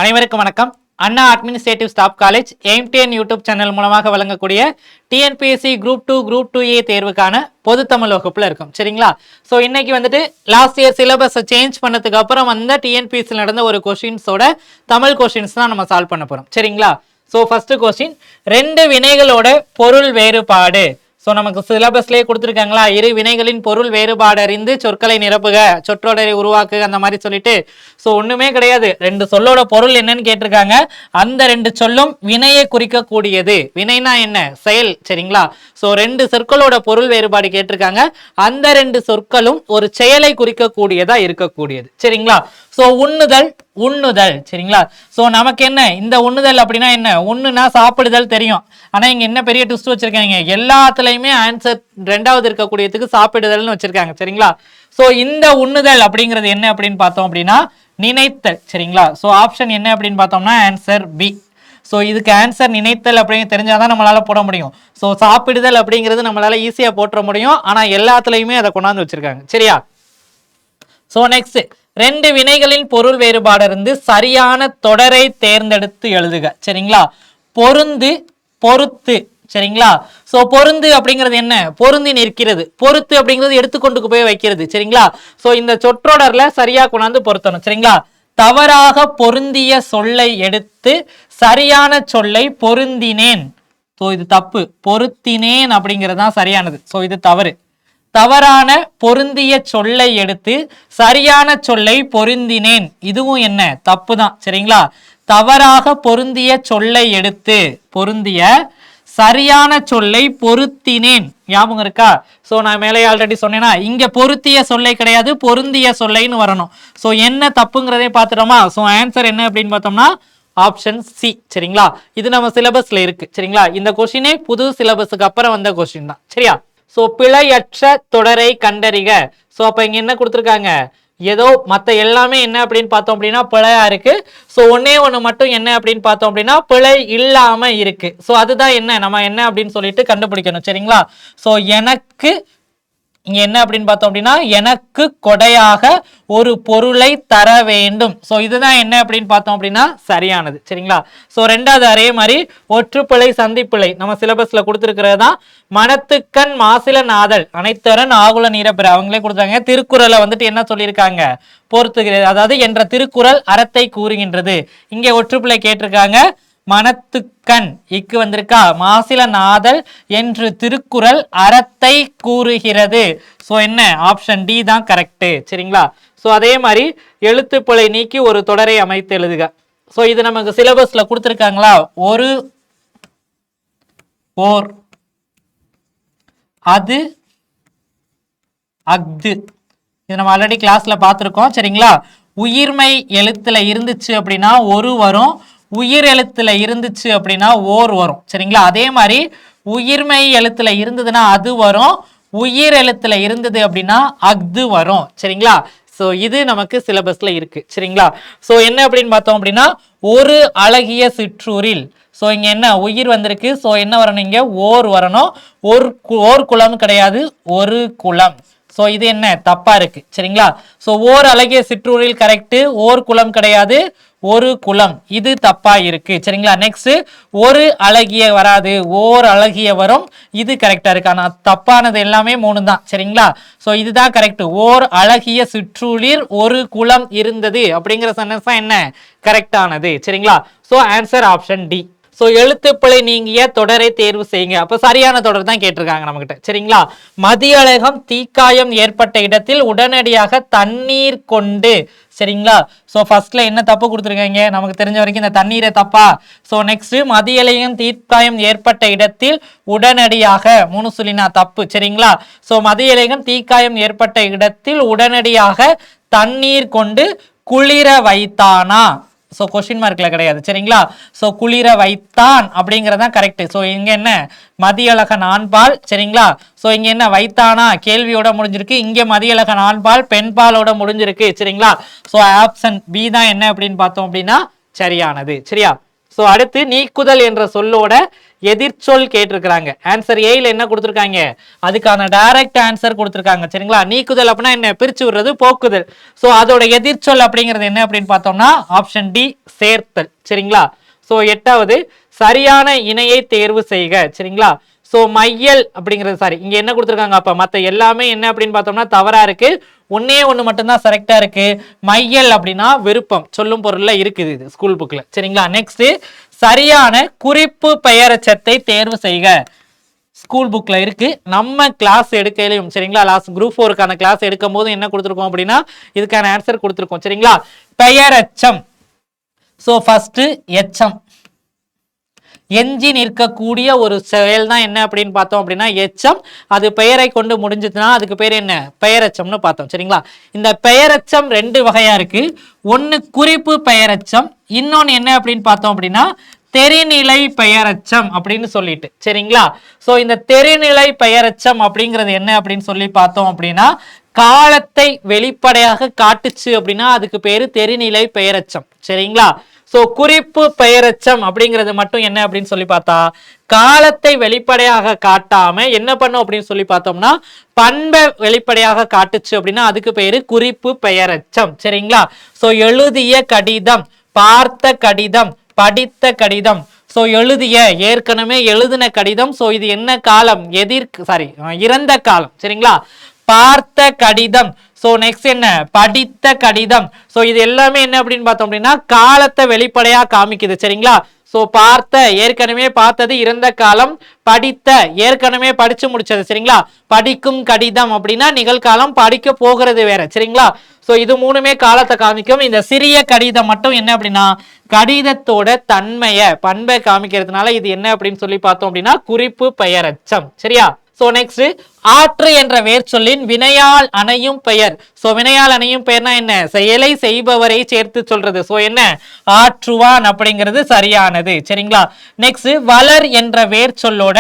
அனைவருக்கும் வணக்கம். Anna administrative staff college AIMTN YouTube channel மூலமாக வழங்கக்கூடிய டிஎன்பிஎஸ்சி குரூப் 2 குரூப் 2A தேர்வுக்கான பொது தமிழ் வகுப்புல இருக்கும். சரிங்களா? ஸோ இன்னைக்கு வந்துட்டு லாஸ்ட் இயர் சிலபஸை சேஞ்ச் பண்ணதுக்கு அப்புறம் வந்த டிஎன்பிஎஸ்சியில் நடந்த ஒரு கொஸ்டின்ஸோட தமிழ் கொஸ்டின்ஸ் தான் நம்ம சால்வ் பண்ண போறோம். சரிங்களா? ஸோ ஃபர்ஸ்ட் கொஸ்டின், ரெண்டு வினைகளோட பொருள் வேறுபாடு. ஸோ நமக்கு சிலபஸ்லேயே கொடுத்துருக்காங்களா, இரு வினைகளின் பொருள் வேறுபாடு அறிந்து சொற்களை நிரப்புக, சொற்றொடரை உருவாக்குக, அந்த மாதிரி சொல்லிட்டு. ஸோ ஒண்ணுமே கிடையாது, ரெண்டு சொல்லோட பொருள் என்னன்னு கேட்டிருக்காங்க. அந்த ரெண்டு சொல்லும் வினையை குறிக்கக்கூடியது. வினைனா என்ன? செயல். சரிங்களா? ஸோ ரெண்டு சொற்களோட பொருள் வேறுபாடு கேட்டிருக்காங்க. அந்த ரெண்டு சொற்களும் ஒரு செயலை குறிக்கக்கூடியதா இருக்கக்கூடியது. சரிங்களா? ஸோ உண்ணுதல், உண்ணுதல். சரிங்களா? ஸோ நமக்கு என்ன இந்த உண்ணுதல் அப்படின்னா என்ன? உண்ணுனா சாப்பிடுதல் தெரியும். ஆனா இங்க என்ன பெரிய ட்விஸ்ட் வச்சிருக்காங்க, எல்லாத்துலயுமே ஆன்சர் ரெண்டாவது இருக்கக்கூடியதுக்கு சாப்பிடுதல்னு வச்சிருக்காங்க. சரிங்களா? ஸோ இந்த உண்ணுதல் அப்படிங்கிறது என்ன அப்படின்னு பார்த்தோம் அப்படின்னா நினைத்தல். சரிங்களா? ஸோ ஆப்ஷன் என்ன அப்படின்னு பார்த்தோம்னா ஆன்சர் பி. ஸோ இதுக்கு ஆன்சர் நினைத்தல் அப்படிங்க தெரிஞ்சாதான் நம்மளால போட முடியும். ஸோ சாப்பிடுதல் அப்படிங்கிறது நம்மளால ஈஸியா போட்டுற முடியும், ஆனா எல்லாத்துலயுமே அதை கொண்டாந்து வச்சிருக்காங்க. சரியா? ஸோ நெக்ஸ்ட், ரெண்டு வினைகளின் பொருள் வேறுபாடு இருந்து சரியான தொடரை தேர்ந்தெடுத்து எழுதுக. சரிங்களா? பொருந்து, பொறுத்து. சரிங்களா? சோ பொருந்து அப்படிங்கிறது என்ன? பொருந்தி நிற்கிறது. பொறுத்து அப்படிங்கிறது எடுத்துக்கொண்டு போய் வைக்கிறது. சரிங்களா? சோ இந்த சொற்றொடர்ல சரியா கொண்டாந்து பொருத்தணும். சரிங்களா? தவறாக பொருந்திய சொல்லை எடுத்து சரியான சொல்லை பொருந்தினேன். சோ இது தப்பு. பொருத்தினேன் அப்படிங்கிறது தான் சரியானது. சோ இது தவறு. தவறான பொருந்திய சொல்லை எடுத்து சரியான சொல்லை பொருந்தினேன், இதுவும் என்ன? தப்பு தான். சரிங்களா? தவறாக பொருந்திய சொல்லை எடுத்து பொருந்திய சரியான சொல்லை பொருத்தினேன். ஞாபகம் இருக்கா? சோ நான் மேலே ஆல்ரெடி சொன்னேன்னா இங்க பொருத்திய சொல்லை கிடையாது, பொருந்திய சொல்லைன்னு வரணும். சோ என்ன தப்புங்கிறதே பார்த்துட்டோமா? சோ ஆன்சர் என்ன அப்படின்னு பார்த்தோம்னா ஆப்ஷன் சி. சரிங்களா? இது நம்ம சிலபஸ்ல இருக்கு. சரிங்களா? இந்த கொஸ்டினே புது சிலபஸுக்கு அப்புறம் வந்த கொஸ்டின் தான். சரியா? சோ பிழையற்ற தொடரை கண்டறிக. சோ அப்ப இங்க என்ன கொடுத்துருக்காங்க? ஏதோ மத்த எல்லாமே என்ன அப்படின்னு பார்த்தோம் அப்படின்னா பிழையா இருக்கு. சோ ஒன்னே ஒண்ணு மட்டும் என்ன அப்படின்னு பார்த்தோம் அப்படின்னா பிழை இல்லாம இருக்கு. சோ அதுதான் என்ன, நம்ம என்ன அப்படின்னு சொல்லிட்டு கண்டுபிடிக்கணும். சரிங்களா? சோ எனக்கு இங்க என்ன அப்படின்னு பார்த்தோம் அப்படின்னா எனக்கு கொடையாக ஒரு பொருளை தர வேண்டும். சோ இதுதான் என்ன அப்படின்னு பார்த்தோம் அப்படின்னா சரியானது. சரிங்களா? சோ ரெண்டாவது அதே மாதிரி ஒற்றுப்பிழை சந்திப்பிழை நம்ம சிலபஸ்ல கொடுத்துருக்கிறது தான். மனத்துக்கண் மாசில நாதல் அனைத்தரன் ஆகுல நீரப்பெற, அவங்களே கொடுத்தாங்க. திருக்குறளை வந்துட்டு என்ன சொல்லியிருக்காங்க? பொறுத்துகிறது, அதாவது என்ற திருக்குறள் அறத்தை கூறுகின்றது. இங்க ஒற்றுப்பிழை கேட்டிருக்காங்க. மனத்துக்கண் இக்கு வந்திருக்கா, மாசில நாதல் என்று திருக்குறள் அறத்தை கூறுகிறது. சோ என்ன? ஆப்ஷன் டி தான் கரெக்ட். சரிங்களா? சோ அதே மாதிரி எழுத்துப்பிழை நீக்கி ஒரு தொடரை அமைத்து எழுதுக. சோ இது நமக்கு சிலபஸ்ல கொடுத்திருக்காங்களா? ஒரு, ஓர், அது, அஃது. இது நம்ம ஆல்ரெடி கிளாஸ்ல பார்த்திருக்கோம். சரிங்களா? உயிர்மை எழுத்துல இருந்துச்சு அப்படின்னா ஒரு வரும், உயிர் எழுத்துல இருந்துச்சு அப்படின்னா ஓர் வரும். சரிங்களா? அதே மாதிரி உயிர்மை எழுத்துல இருந்ததுன்னா அது வரும், உயிர் எழுத்துல இருந்தது அப்படின்னா அஃது வரும். சரிங்களா? சோ இது நமக்கு சிலபஸ்ல இருக்கு. சரிங்களா? சோ என்ன அப்படின்னு பார்த்தோம் அப்படின்னா ஒரு அழகிய சிற்றூரில். சோ இங்க என்ன உயிர் வந்திருக்கு. சோ என்ன வரணும்? இங்க ஓர் வரணும். ஓர் குளம் கிடையாது, ஒரு குளம். சோ இது என்ன? தப்பா இருக்கு. சரிங்களா? சோ ஓர் அழகிய சிற்றூரில் கரெக்ட், ஓர் குளம் கிடையாது, ஒரு குளம், இது தப்பா இருக்கு. சரிங்களா? நெக்ஸ்ட் ஒரு அழகிய வராது, ஓர் அழகிய வரும், இது கரெக்டா இருக்கு. ஆனா தப்பானது எல்லாமே மூணு தான். சரிங்களா? சோ இதுதான் கரெக்ட். ஓர் அழகிய சிற்றூரில் ஒரு குளம் இருந்தது அப்படிங்கிற சென்டென்ஸ் தான் என்ன? கரெக்டானது. சரிங்களா? So answer option D. So எழுத்துப்பிழை நீங்கிய தொடரை தேர்வு செய்யுங்க. அப்ப சரியான தொடர் தான் கேட்டிருக்காங்க நம்ம கிட்ட. சரிங்களா? மதியழகம் தீக்காயம் ஏற்பட்ட இடத்தில் உடனடியாக தண்ணீர் கொண்டு. சரிங்களா? சோ ஃபர்ஸ்ட்ல என்ன தப்பு கொடுத்துருக்காங்க? நமக்கு தெரிஞ்ச வரைக்கும் இந்த தண்ணீரை தப்பா. சோ நெக்ஸ்ட் மதியழகம் தீக்காயம் ஏற்பட்ட இடத்தில் உடனடியாக மூணு சொல்லினா தப்பு. சரிங்களா? சோ மதியழகம் தீக்காயம் ஏற்பட்ட இடத்தில் உடனடியாக தண்ணீர் கொண்டு குளிர வைத்தானா. சோ கொஸ்டின் மார்க்ல கிடையாது. சரிங்களா? சோ குளிர வைத்தான் அப்படிங்கறதான் கரெக்ட். சோ இங்க என்ன? மதியழகன் ஆண்பால். சரிங்களா? சோ இங்க என்ன? வைத்தானா கேள்வியோட முடிஞ்சிருக்கு, இங்க மதியழகன் ஆண்பால் பெண்பாலோட முடிஞ்சிருக்கு. சரிங்களா? சோ ஆப்ஷன் பி தான் என்ன அப்படின்னு பார்த்தோம் அப்படின்னா சரியானது. சரியா? சோ அடுத்து நீக்குதல் என்ற சொல்லோட எதிர்ச்சொல் கேட்டிருக்கிறாங்க. ஆன்சர் ஏல என்ன கொடுத்திருக்காங்க, அதுக்கான டைரக்ட் ஆன்சர் கொடுத்திருக்காங்க. சரிங்களா, நீக்குதல் அப்படின்னா என்ன, பிரிச்சு விடுறது, போக்குதல். சோ அதோட எதிர்ச்சொல் அப்படிங்கிறது என்ன அப்படின்னு பார்த்தோம்னா ஆப்ஷன் டி, சேர்த்தல். சரிங்களா, சோ 8வது சரியான இணையை தேர்வு செய்க. சரிங்களா, சோ மையல் அப்படிங்கிறது சாரி இங்க என்ன கொடுத்திருக்காங்க, அப்ப மத்த எல்லாமே என்ன அப்படின்னு பார்த்தோம்னா தவறா இருக்கு, ஒன்னே ஒண்ணு மட்டும்தான் கரெக்டா இருக்கு. மையல் அப்படின்னா விருப்பம், சொல்லும் பொருள்ல இருக்குது இது ஸ்கூல் புக்ல. சரிங்களா, நெக்ஸ்ட் சரியான குறிப்பு பெயரச்சத்தை தேர்வு செய்க. ஸ்கூல் புக்ல இருக்கு, நம்ம கிளாஸ் எடுக்கையிலும் சரிங்களா, லாஸ்ட் குரூப் 4க்கான கிளாஸ் எடுக்கும் போது என்ன கொடுத்திருக்கோம் அப்படின்னா இதுக்கான ஆன்சர் கொடுத்திருக்கோம். சரிங்களா, பெயரச்சம். சோ ஃபர்ஸ்ட் எச்சம், எஞ்சி நிற்கக்கூடிய ஒரு செயல் தான் என்ன அப்படின்னு பார்த்தோம் அப்படின்னா எச்சம். அது பெயரை கொண்டு முடிஞ்சதுன்னா அதுக்கு பேர் என்ன, பெயரச்சம்னு பார்த்தோம். சரிங்களா, இந்த பெயரச்சம் 2 வகையா இருக்கு. ஒன்னு குறிப்பு பெயரச்சம், இன்னொன்னு என்ன அப்படின்னு பார்த்தோம் அப்படின்னா தெரிநிலை பெயரச்சம் அப்படின்னு சொல்லிட்டு. சரிங்களா, சோ இந்த தெரிநிலை பெயரச்சம் அப்படிங்கிறது என்ன அப்படின்னு சொல்லி பார்த்தோம் அப்படின்னா காலத்தை வெளிப்படையாக காட்டுச்சு அப்படின்னா அதுக்கு பேரு தெரிநிலை பெயரச்சம். சரிங்களா, சோ குறிப்பு பெயரச்சம் அப்படிங்கிறது மட்டும் என்ன அப்படின்னு சொல்லி பார்த்தா காலத்தை வெளிப்படையாக காட்டாம என்ன பண்ணும் அப்படின்னு சொல்லி பார்த்தோம்னா பண்பை வெளிப்படையாக காட்டுச்சு அப்படின்னா அதுக்கு பேரு குறிப்பு பெயரச்சம். சரிங்களா, சோ எழுதிய கடிதம், பார்த்த கடிதம், படித்த கடிதம். சோ எழுதிய, ஏற்கனவே எழுதின கடிதம். சோ இது என்ன காலம், இறந்த காலம். சரிங்களா, பார்த்த கடிதம். சோ நெக்ஸ்ட் என்ன, படித்த கடிதம். சோ இது எல்லாமே என்ன அப்படின்னு பார்த்தோம் அப்படின்னா காலத்தை வெளிப்படையா காமிக்குது. சரிங்களா, சோ பார்த்த, ஏற்கனவே பார்த்தது இறந்த காலம், படித்த ஏற்கனவே படிச்சு முடிச்சது. சரிங்களா, படிக்கும் கடிதம் அப்படின்னா நிகழ்காலம், படிக்க போகிறது வேற. சரிங்களா, சோ இது மூணுமே காலத்தை காமிக்கும். இந்த சிறிய கடிதம் மட்டும் என்ன அப்படின்னா கடிதத்தோட தன்மைய பண்பை காமிக்கிறதுனால இது என்ன அப்படின்னு சொல்லி பார்த்தோம் அப்படின்னா குறிப்பு பெயரச்சம். சரியா, சோ நெக்ஸ்ட் ஆற்று என்ற வேர் சொல்லின் வினையால் அணையும் பெயர். சோ வினையால் அணையும் பெயர்னா என்ன, செயலை செய்பவரை சேர்த்து சொல்றது. சோ என்ன, ஆற்றுவான் அப்படிங்கிறது சரியானது. சரிங்களா, நெக்ஸ்ட் வளர் என்ற வேர் சொல்லோட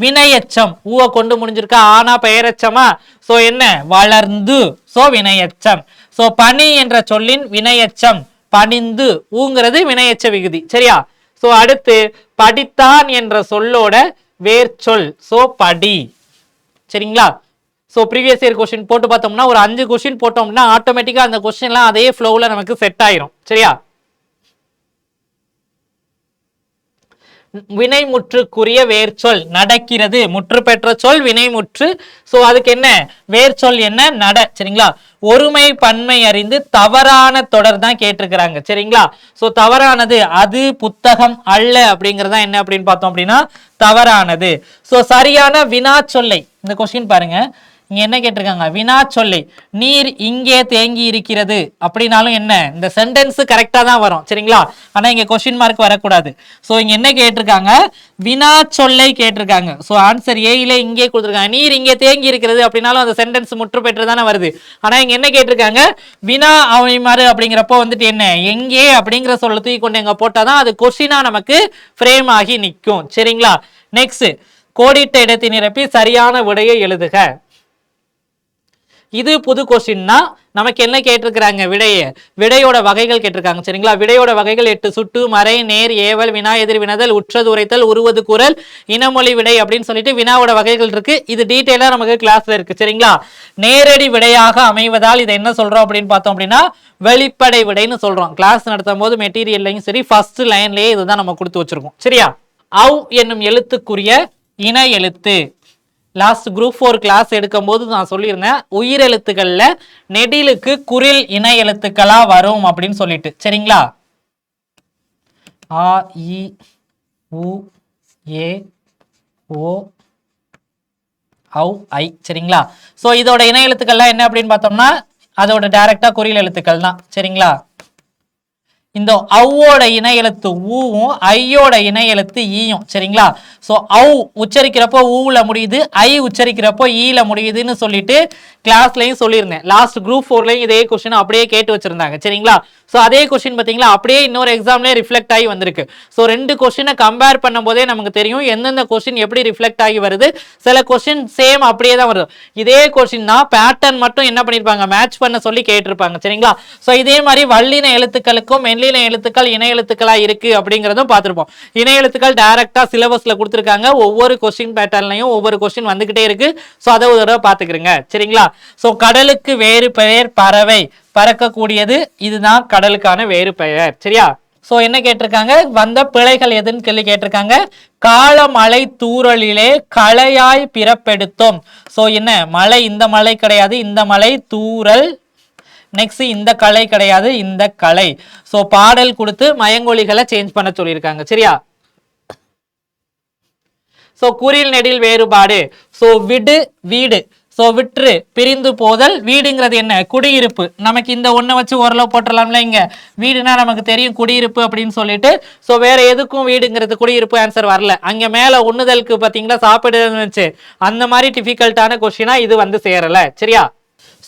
வினையச்சம், ஊவை கொண்டு முடிஞ்சிருக்கா, ஆனா பெயரச்சமா. சோ என்ன, வளர்ந்து. சோ வினையச்சம். சோ பனி என்ற சொல்லின் வினையச்சம் பணிந்து, ஊங்கிறது வினையச்ச விகுதி. சரியா, சோ அடுத்து படித்தான் என்ற சொல்லோட வேர் சொல். சோ படி. சரிங்களா, சோ ப்ரீவியஸ் இயர் கொஸ்டின் போட்டு பார்த்தோம்னா ஒரு 5 கொஸ்டின் போட்டோம்னா ஆட்டோமேட்டிக்கா அந்த கொஸ்டின்லாம் அதே ஃப்ளோல நமக்கு செட் ஆயிரும். சரியா, வினைமுற்றுக்குரிய வேர்ச்சொல் நடக்கிறது, முற்று பெற்ற சொல் வினைமுற்று. சோ அதுக்கு என்ன வேர்ச்சொல், என்ன, நட. சரிங்களா, ஒருமை பன்மை அறிந்து தவறான தொடர் தான் கேட்டிருக்கிறாங்க. சரிங்களா, சோ தவறானது அது புத்தகம் அல்ல அப்படிங்கறதா என்ன அப்படின்னு பார்த்தோம் அப்படின்னா தவறானது. சோ சரியான வினா சொல்லை, இந்த கொஸ்டின் பாருங்க, இங்க என்ன கேட்டிருக்காங்க, வினா சொல்லை நீர் இங்கே தேங்கி இருக்கிறது அப்படின்னாலும் என்ன, இந்த சென்டென்ஸ் கரெக்டா தான் வரும். சரிங்களா, ஆனா இங்க கொஸ்டின் மார்க் வரக்கூடாது. சோ இங்க என்ன கேட்டிருக்காங்க, வினா சொல்லை கேட்டிருக்காங்க. சோ ஆன்சர் ஏயில இங்கே கொடுத்திருக்காங்க, நீர் இங்கே தேங்கி இருக்கிறது அப்படின்னாலும் அந்த சென்டென்ஸ் முற்று பெற்று தானே வருது. ஆனா இங்க என்ன கேட்டிருக்காங்க, வினா அமைமாறு அப்படிங்கிறப்போ வந்துட்டு என்ன, எங்கே அப்படிங்கிற சொல்ல தூக்கி கொண்டு எங்க போட்டாதான் அது கொஸ்டினா நமக்கு ஃப்ரேம் ஆகி நிற்கும். சரிங்களா, நெக்ஸ்ட் கோடிட்ட இடத்தை நிரப்பி சரியான விடையை எழுதுக. இது புது கொஸ்டின்னா நமக்கு என்ன கேட்டிருக்கிறாங்க, விடையோட வகைகள் கேட்டிருக்காங்க. சரிங்களா, விடையோட வகைகள் 8: சுட்டு, மறை, நேர், ஏவல், வினா, எதிர் வினதல், உற்றது உரைத்தல், உருவது குரல், இனமொழி விடை அப்படின்னு சொல்லிட்டு வினாவோட வகைகள் இருக்கு. இது டீட்டெயிலா நமக்கு கிளாஸ்ல இருக்கு. சரிங்களா, நேரடி விடையாக அமைவதால் இதை என்ன சொல்றோம் அப்படின்னு பார்த்தோம் அப்படின்னா வெளிப்படை விடைன்னு சொல்றோம். கிளாஸ் நடத்தும் போது மெட்டீரியல்லையும் சரி ஃபர்ஸ்ட் லைன்லயே இதுதான் நம்ம கொடுத்து வச்சிருக்கோம். சரியா, அவ் என்னும் எழுத்துக்குரிய இன எழுத்து. லாஸ்ட் குரூப் 4 கிளாஸ் எடுக்கும் போது நான் சொல்லியிருந்தேன் உயிரெழுத்துக்கள்ல நெடிலுக்கு குரில் இணை எழுத்துக்களா வரும் அப்படின்னு சொல்லிட்டு. சரிங்களா, ஆ, இ, உ, ஏ, ஓ, ஔ, ஐ. சரிங்களா, சோ இதோட இணை எழுத்துக்கள்லாம் என்ன அப்படின்னு பார்த்தோம்னா அதோட டைரக்டா குறில் எழுத்துக்கள் தான். சரிங்களா, இந்த ஔவோட இணை எழுத்து ஊவும் ஐயோட இணை எழுத்து ஈயும். சரிங்களா, சோ ஔ உச்சரிக்கிறப்போ ஊல முடியுது, ஐ உச்சரிக்கிறப்போ ஈல முடியுதுன்னு சொல்லிட்டு கிளாஸ்லயும் சொல்லியிருந்தேன். லாஸ்ட் குரூப் 4லயும் இதே கொஸ்டின் அப்படியே கேட்டு வச்சிருந்தாங்க. சரிங்களா, சோ அதே கொஸ்டின் பாத்தீங்களா அப்படியே இன்னொரு எக்ஸாம்லயே ரிஃப்ளெக்ட் ஆகி வந்திருக்கு. சோ 2 கொஸ்டினை கம்பேர் பண்ணும் போதே நமக்கு தெரியும் எந்தெந்த கொஸ்டின் எப்படி ரிஃப்ளெக்ட் ஆகி வருது. சில கொஸ்டின் சேம் அப்படியே தான் வருது. இதே கொஸ்டின் தான் பேட்டர்ன் மட்டும் என்ன பண்ணிருப்பாங்க, மேட்ச் பண்ண சொல்லி கேட்டிருப்பாங்க. சரிங்களா, சோ இதே மாதிரி வல்லின எழுத்துக்களுக்கும் மெல்லின எழுத்துக்கள் இணை எழுத்துக்களா இருக்கு அப்படிங்கறதும் பார்த்திருப்போம். இணை எழுத்துக்கள் டைரக்டா சிலபஸ்ல கொடுத்துருக்காங்க. ஒவ்வொரு கொஸ்டின் பேட்டர்லையும் ஒவ்வொரு கொஸ்டின் வந்துகிட்டே இருக்கு. ஸோ அதை ஒரு தடவை பார்த்துக்கிறங்க. சரிங்களா? ஸோ கடலுக்கு வேறு பெயர் பறவை, பறக்கக்கூடியது, இதுதான் கடலுக்கான வேறு பெயர். சரியா? ஸோ என்ன கேட்டிருக்காங்க, வந்த பிழைகள் எதுன்னு சொல்லி கேட்டிருக்காங்க. காலமழை தூறலிலே களையாய் பிறப்பெடுத்தோம். ஸோ என்ன மழை, இந்த மழை கிடையாது, இந்த மழை தூறல். நெக்ஸ்ட் இந்த கலை கிடையாது, இந்த கலை. ஸோ பாடல் கொடுத்து மயங்கொலிகளை சேஞ்ச் பண்ண சொல்லியிருக்காங்க. சரியா? ஸோ குறில் நெடில் வேறுபாடு. ஸோ விடு வீடு, ஸோ விற்று பிரிந்து போதல். வீடுங்கிறது என்ன, குடியிருப்பு. நமக்கு இந்த ஒன்றை வச்சு ஓரளவு போட்டுடலாம்ல. இங்க வீடுனா நமக்கு தெரியும் குடியிருப்பு அப்படின்னு சொல்லிட்டு. ஸோ வேற எதுக்கும் வீடுங்கிறது குடியிருப்பு ஆன்சர் வரல. அங்க மேல உண்ணுதலுக்கு பார்த்தீங்களா சாப்பிடுன்னு வச்சு அந்த மாதிரி டிஃபிகல்ட்டான கொஸ்டினா இது வந்து சேரல. சரியா?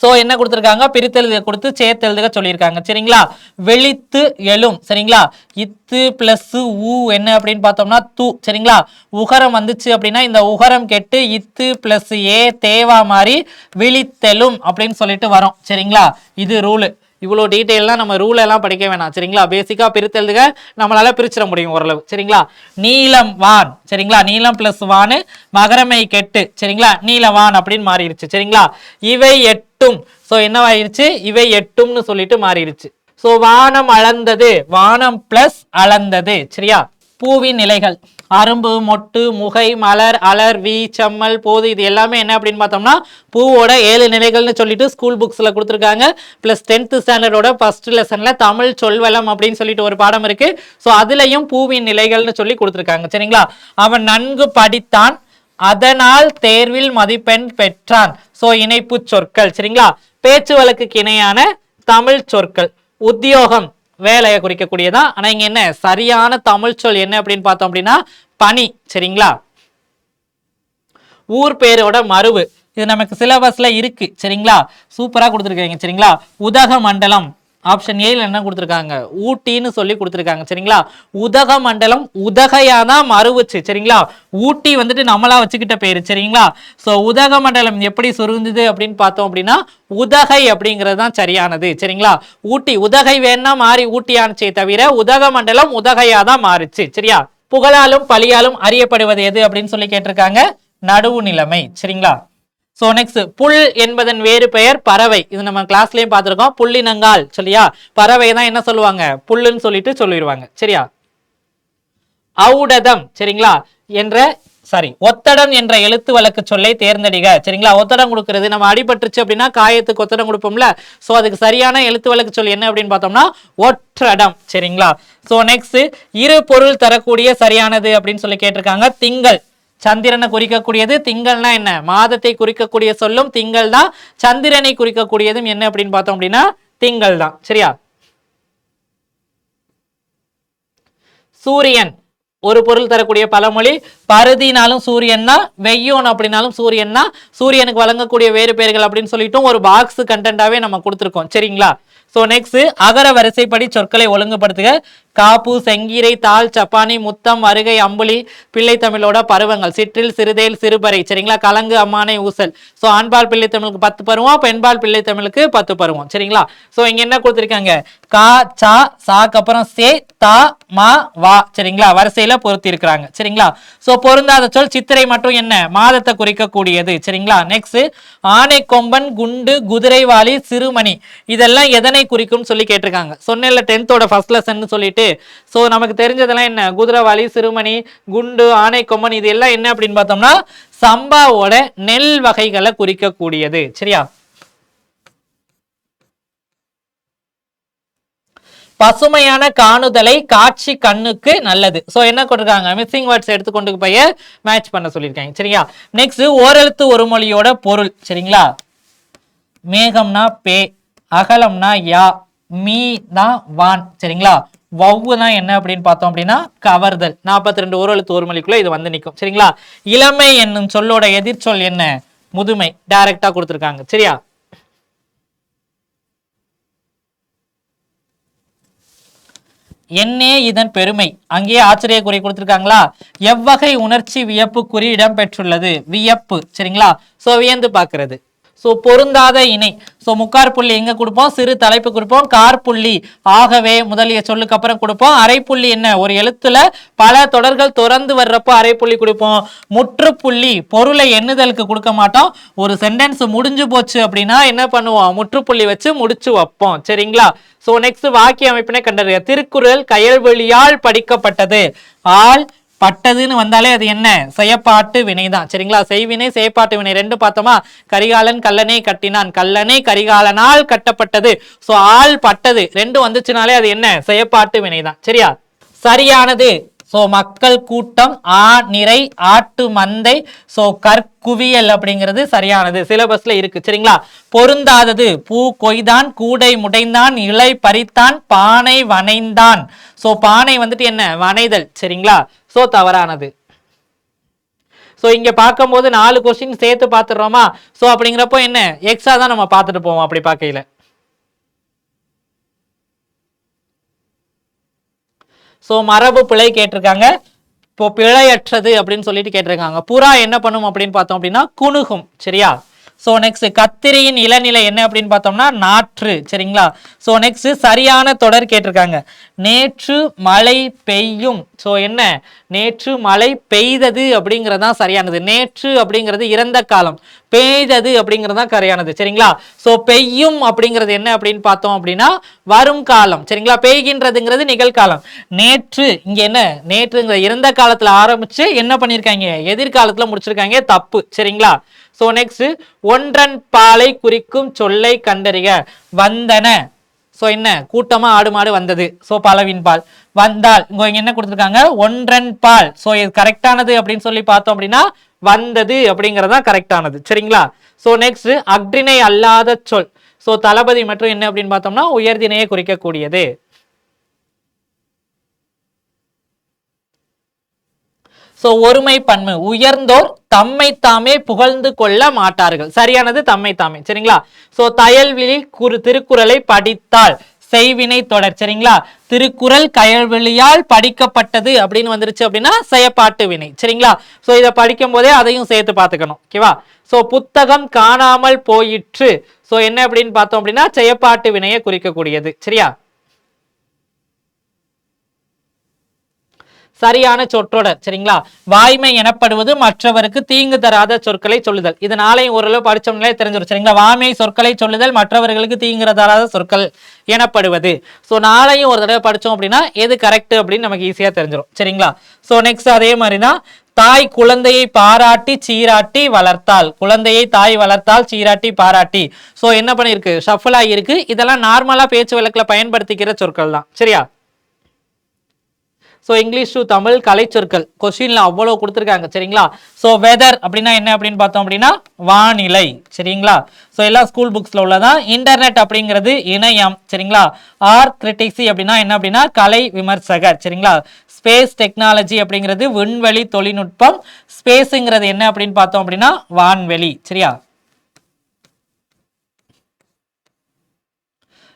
ஸோ என்ன கொடுத்துருக்காங்க, பிரித்தெழுத கொடுத்து சேர்த்தெழுதுக சொல்லியிருக்காங்க. சரிங்களா? வெளித்து எழும். சரிங்களா? இத்து பிளஸ் ஊ என்ன அப்படின்னு பார்த்தோம்னா தூ. சரிங்களா? உகரம் வந்துச்சு அப்படின்னா இந்த உகரம் கெட்டு இத்து பிளஸ் ஏ தேவா மாதிரி விழித்தெழும் அப்படின்னு சொல்லிட்டு வரும். சரிங்களா? இது ரூலு. இவ்வளோ டீட்டெயிலாம் நம்ம ரூல் எல்லாம் படிக்க வேணாம். சரிங்களா? பேசிக்கா பிரித்தெழுதுக நம்மளால பிரிச்சிட முடியும் ஓரளவு. சரிங்களா? நீலம் வான். சரிங்களா? நீலம் பிளஸ் வானு மகரமை கெட்டு. சரிங்களா? நீலவான் அப்படின்னு மாறிடுச்சு. சரிங்களா? இவை எட்டும். ஸோ என்னவாயிருச்சு, இவை எட்டும்னு சொல்லிட்டு மாறிடுச்சு. ஸோ வானம் அளந்தது, வானம் பிளஸ் அளந்தது. சரியா? பூவின் நிலைகள் அரும்பு, மொட்டு, முகை, மலர், அலர், வி, செம்மல், போது, இது எல்லாமே என்ன அப்படின்னு பார்த்தோம்னா பூவோட 7 நிலைகள்னு சொல்லிட்டு ஸ்கூல் புக்ஸ்ல கொடுத்துருக்காங்க. பிளஸ் 10th ஸ்டாண்டர்டோட ஃபர்ஸ்ட் லெசன்ல தமிழ் சொல்வளம் அப்படின்னு சொல்லிட்டு ஒரு பாடம் இருக்கு. ஸோ அதுலயும் பூவின் நிலைகள்னு சொல்லி கொடுத்துருக்காங்க. சரிங்களா? அவன் நன்கு படித்தான், அதனால் தேர்வில் மதிப்பெண் பெற்றான். ஸோ இணைப்பு சொற்கள். சரிங்களா? பேச்சு வழக்குக்கு இணையான தமிழ் சொற்கள். உத்தியோகம் வேலையை குறிக்கக்கூடியதான். ஆனா இங்க என்ன சரியான தமிழ் சொல் என்ன அப்படின்னு பார்த்தோம் அப்படின்னா பணி. சரிங்களா? ஊர் பேரோட மருவு, இது நமக்கு சிலபஸ்ல இருக்கு. சரிங்களா? சூப்பரா கொடுத்துருக்கீங்க. சரிங்களா? உதக மண்டலம் ஆப்ஷன் ஏல என்ன கொடுத்துருக்காங்க, ஊட்டின்னு சொல்லி கொடுத்துருக்காங்க. சரிங்களா? உதக மண்டலம் உதகையாதான் மறுவுச்சு. சரிங்களா? ஊட்டி வந்துட்டு நம்மளா வச்சுக்கிட்ட பேரு. சரிங்களா? ஸோ உதக மண்டலம் எப்படி சுருங்குது அப்படின்னு பார்த்தோம் அப்படின்னா உதகை அப்படிங்கிறது தான் சரியானது. சரிங்களா? ஊட்டி உதகை வேணா மாறி ஊட்டி ஆனிச்சே தவிர உதக மண்டலம் உதகையாதான் மாறுச்சு. சரியா? புகழாலும் பழியாலும் அறியப்படுவது எது அப்படின்னு சொல்லி கேட்டிருக்காங்க, நடுவு நிலைமை. சரிங்களா? சோ நெக்ஸ்ட் புல் என்பதன் வேறு பெயர் பறவை. இது நம்ம கிளாஸ்லயும் பார்த்திருக்கோம். புள்ளினங்கால். சரியா? பறவை தான் என்ன சொல்லுவாங்க, புல்லுன்னு சொல்லிட்டு சொல்லிடுவாங்க. சரியா? ஔடதம். சரிங்களா? என்ற ஒத்தடம் என்ற எழுத்து வழக்கு சொல்லை தேர்ந்தெடுக. சரிங்களா? ஒத்தடம் கொடுக்கிறது, நம்ம அடிபட்டுருச்சு அப்படின்னா காயத்துக்கு ஒத்தடம் கொடுப்போம்ல. சோ அதுக்கு சரியான எழுத்து வழக்கு சொல் என்ன அப்படின்னு பார்த்தோம்னா ஒற்றடம். சரிங்களா? சோ நெக்ஸ்ட் இரு பொருள் தரக்கூடிய சரியானது அப்படின்னு சொல்லி கேட்டிருக்காங்க. திங்கள் சந்திரனை குறிக்கக்கூடியது. திங்கள்னா என்ன, மாதத்தை குறிக்கக்கூடிய சொல்லும் திங்கள் தான். சந்திரனை குறிக்கக்கூடியதும் என்ன அப்படின்னு பார்த்தோம் அப்படின்னா திங்கள் தான். சரியா? சூரியன் ஒரு பொருள் தரக்கூடிய பழமொழி. பருதினாலும் சூரியன் தான், வெய்யோன் அப்படின்னாலும் சூரியன் தான். சூரியனுக்கு வழங்கக்கூடிய வேறு பெயர்கள் அப்படின்னு சொல்லிட்டு ஒரு பாக்ஸ் கண்டென்ட்டாவே நம்ம கொடுத்துருக்கோம். சரிங்களா? சோ நெக்ஸ்ட் அகர வரிசைப்படி சொற்களை ஒழுங்குபடுத்துக. காப்பு, செங்கீரை, தாள், சப்பானி, முத்தம், வருகை, அம்புலி, பிள்ளை தமிழோட பருவங்கள். சிற்றில், சிறுதேல், சிறுபறை. சரிங்களா? கலங்கு, அம்மானை, ஊசல். சோ ஆண்பால் பிள்ளை தமிழுக்கு 10 பருவம், பெண்பால் பிள்ளை தமிழுக்கு 10 பருவம். சரிங்களா? சோ இங்க என்ன கொடுத்திருக்காங்க, கா, சா, சாக்கு அப்புறம் சே, தா, மா, வா. சரிங்களா? வரிசையில பொருத்தி இருக்கிறாங்க. சரிங்களா? சோ பொருந்தாத சொல் சித்திரை மட்டும் என்ன, மாதத்தை குறிக்கக்கூடியது. சரிங்களா? நெக்ஸ்ட் ஆனை கொம்பன், குண்டு, குதிரைவாளி, சிறுமணி, இதெல்லாம் எதனை குறிக்கும் சொல்லி கேட்டிருக்காங்க. சொன்னேன்ல 10th ஃபர்ஸ்ட் லெசன் சொல்லிட்டு. சோ நமக்கு தெரிஞ்சதெல்லாம் என்ன, குதிரைவாளி, சிறுமணி, குண்டு, ஆனை கொம்பன், இது எல்லாம் என்ன அப்படின்னு பார்த்தோம்னா சம்பாவோட நெல் வகைகளை குறிக்கக்கூடியது. சரியா? பசுமையான காணுதலை காட்சி கண்ணுக்கு நல்லது. சோ என்ன கொடுத்திருக்காங்க, மிஸ்ஸிங் வேர்ட்ஸ் எடுத்துக்கொண்டு போய் மேட்ச் பண்ண சொல்லியிருக்காங்க. சரியா? நெக்ஸ்ட் ஓரெழுத்து ஒரு மொழியோட பொருள். சரிங்களா? மேகம்னா பே, அகலம்னா யா, மீ தான் வான். சரிங்களா? வவ்வு தான் என்ன அப்படின்னு பார்த்தோம் அப்படின்னா கவர்தல். 42 ஓரெழுத்து ஒரு மொழிக்குள்ள இது வந்து நிற்கும். சரிங்களா? இளமை என்னும் சொல்லோட எதிர்ச்சொல் என்ன, முதுமை. டைரக்டா கொடுத்திருக்காங்க. சரியா? என்னே இதன் பெருமை, அங்கேயே ஆச்சரிய குறி கொடுத்திருக்காங்களா. எவ்வகை உணர்ச்சி வியப்பு குறி இடம் பெற்றுள்ளது, வியப்பு. சரிங்களா? சோ வியந்து பார்க்கிறது. ஸோ பொருந்தாத இணை. ஸோ முக்கார் புள்ளி எங்க கொடுப்போம், சிறு தலைப்பு கொடுப்போம். கார்புள்ளி ஆகவே முதலிய சொல்லுக்கு அப்புறம் கொடுப்போம். அரைப்புள்ளி என்ன, ஒரு எழுத்துல பல தொடர்கள் தொடர்ந்து வர்றப்போ அரைப்புள்ளி கொடுப்போம். முற்றுப்புள்ளி பொருளை எண்ணுதலுக்கு கொடுக்க மாட்டோம். ஒரு சென்டென்ஸ் முடிஞ்சு போச்சு அப்படின்னா என்ன பண்ணுவோம், முற்றுப்புள்ளி வச்சு முடிச்சு வைப்போம். சரிங்களா? சோ நெக்ஸ்ட் வாக்கிய அமைப்பினை கண்டறிய. திருக்குறள் கயல்வெளியால் படிக்கப்பட்டது. ஆள் பட்டதுன்னு வந்தாலே அது என்ன, செயப்பாட்டு வினைதான். சரிங்களா? செய்வினை செயப்பாட்டு வினை ரெண்டு பார்த்தோமா. கரிகாலன் கல்லனை கட்டினான், கல்லனை கரிகாலனால் கட்டப்பட்டது. சோ ஆள் பட்டது ரெண்டு வந்துச்சுனாலே அது என்ன, செயப்பாட்டு வினைதான். சரியா? சரியானது. சோ மக்கள் கூட்டம், நிறை, ஆட்டு மந்தை, சோ கற்குவியல் அப்படிங்கிறது சரியானது. சிலபஸ்ல இருக்கு. சரிங்களா? பொருந்தாதது பூ கொய்தான், கூடை முடைந்தான், இலை பறித்தான், பானை வனைந்தான். சோ பானை வந்துட்டு என்ன, வனைதல். சரிங்களா? சோ தவறானது. சோ இங்க பார்க்கும்போது 4 கொஸ்டின் சேர்த்து பார்த்துடுறோமா. சோ அப்படிங்கிறப்போ என்ன, எக்ஸ்ட்ரா தான் நம்ம பார்த்துட்டு போவோம் அப்படி பார்க்கையில. சோ மரபு பிழை கேட்டிருக்காங்க. இப்போ பிழையற்றது அப்படின்னு சொல்லிட்டு கேட்டிருக்காங்க. புறா என்ன பண்ணும் அப்படின்னு பார்த்தோம் அப்படின்னா குணுகும். சரியா? சோ நெக்ஸ்ட் கத்திரியின் இளநிலை என்ன அப்படின்னு பார்த்தோம்னா நாற்று. சரிங்களா? சோ நெக்ஸ்ட் சரியான தொடர் கேட்டிருக்காங்க. நேற்று மழை பெய்யும். சோ என்ன, நேற்று மழை பெய்தது அப்படிங்கறதுதான் சரியானது. நேற்று அப்படிங்கிறது இறந்த காலம், பெய்தது அப்படிங்கிறது சரியானது. சரிங்களா? சோ பெய்யும் அப்படிங்கிறது என்ன அப்படின்னு பார்த்தோம் அப்படின்னா வரும் காலம். சரிங்களா? பெய்கின்றதுங்கிறது நிகழ்காலம். நேற்று இங்க என்ன, நேற்றுங்கிற இறந்த காலத்துல ஆரம்பிச்சு என்ன பண்ணிருக்காங்க, எதிர்காலத்துல முடிச்சிருக்காங்க. தப்பு. சரிங்களா? சோ நெக்ஸ்ட் ஒன்றன் பாலை குறிக்கும் சொல்லை கண்டறிக. வந்தன. சோ என்ன, கூட்டமா ஆடு மாடு வந்தது. சோ பலவின் பால். வந்தால் இங்க என்ன கொடுத்திருக்காங்க, ஒன்றன் பால். சோ இது கரெக்டானது அப்படின்னு சொல்லி பார்த்தோம் அப்படின்னா வந்தது அப்படிங்கறதா கரெக்டானது. சரிங்களா? சோ நெக்ஸ்ட் அக்ரிணை அல்லாத சொல். சோ தளபதி மற்றும் என்ன அப்படின்னு பார்த்தோம்னா உயர்திணையை குறிக்கக்கூடியது. சோ ஒருமை பன்மை. உயர்ந்தோர் தம்மை தாமே புகழ்ந்து கொள்ள மாட்டார்கள். சரியானது தம்மை தாமே. சரிங்களா? சோ தயல்விழி திருக்குறளை படித்தால் செய்வினை தொடர். சரிங்களா? திருக்குறள் கயல்வெளியால் படிக்கப்பட்டது அப்படின்னு வந்துருச்சு அப்படின்னா செயப்பாட்டு வினை. சரிங்களா? சோ இதை படிக்கும் போதே அதையும் சேர்த்து பார்த்துக்கணும். ஓகேவா? சோ புத்தகம் காணாமல் போயிற்று. சோ என்ன அப்படின்னு பார்த்தோம் அப்படின்னா செயப்பாட்டு வினையை குறிக்கக்கூடியது. சரியா? சரியான சொற்றொடர். சரிங்களா? வாய்மை எனப்படுவது மற்றவருக்கு தீங்கு தராத சொற்களை சொல்லுதல். இது நாளையும் ஓரளவு படிச்சோம்னாலே தெரிஞ்சிடும். சரிங்களா? வாய்மை சொற்களை சொல்லுதல் மற்றவர்களுக்கு தீங்கு தராத சொற்கள் எனப்படுவது. சோ நாளையும் ஒரு தடவை படிச்சோம் அப்படின்னா எது கரெக்ட் அப்படின்னு நமக்கு ஈஸியா தெரிஞ்சிடும். சரிங்களா? சோ நெக்ஸ்ட் அதே மாதிரிதான் தாய் குழந்தையை பாராட்டி சீராட்டி வளர்த்தாள். குழந்தையை தாய் வளர்த்தால் சீராட்டி பாராட்டி. சோ என்ன பண்ணிருக்கு, ஷஃபிள் ஆகியிருக்கு. இதெல்லாம் நார்மலா பேச்சு வழக்குல பயன்படுத்திக்கிற சொற்கள் தான். சரியா? ஸோ இங்கிலீஷ் டு தமிழ் கலை சொற்கள் கொஸ்டின்ல அவ்வளோ கொடுத்துருக்காங்க. சரிங்களா? ஸோ வெதர் அப்படின்னா என்ன அப்படின்னு பார்த்தோம் அப்படின்னா வானிலை. சரிங்களா? ஸோ எல்லாம் ஸ்கூல் புக்ஸ்ல உள்ளதான். இன்டர்நெட் அப்படிங்கிறது இணையம். சரிங்களா? கிரிட்டிக்ஸி அப்படின்னா என்ன அப்படின்னா கலை விமர்சகர். சரிங்களா? ஸ்பேஸ் டெக்னாலஜி அப்படிங்கிறது விண்வெளி தொழில்நுட்பம். ஸ்பேஸுங்கிறது என்ன அப்படின்னு பார்த்தோம் அப்படின்னா வான்வெளி. சரியா?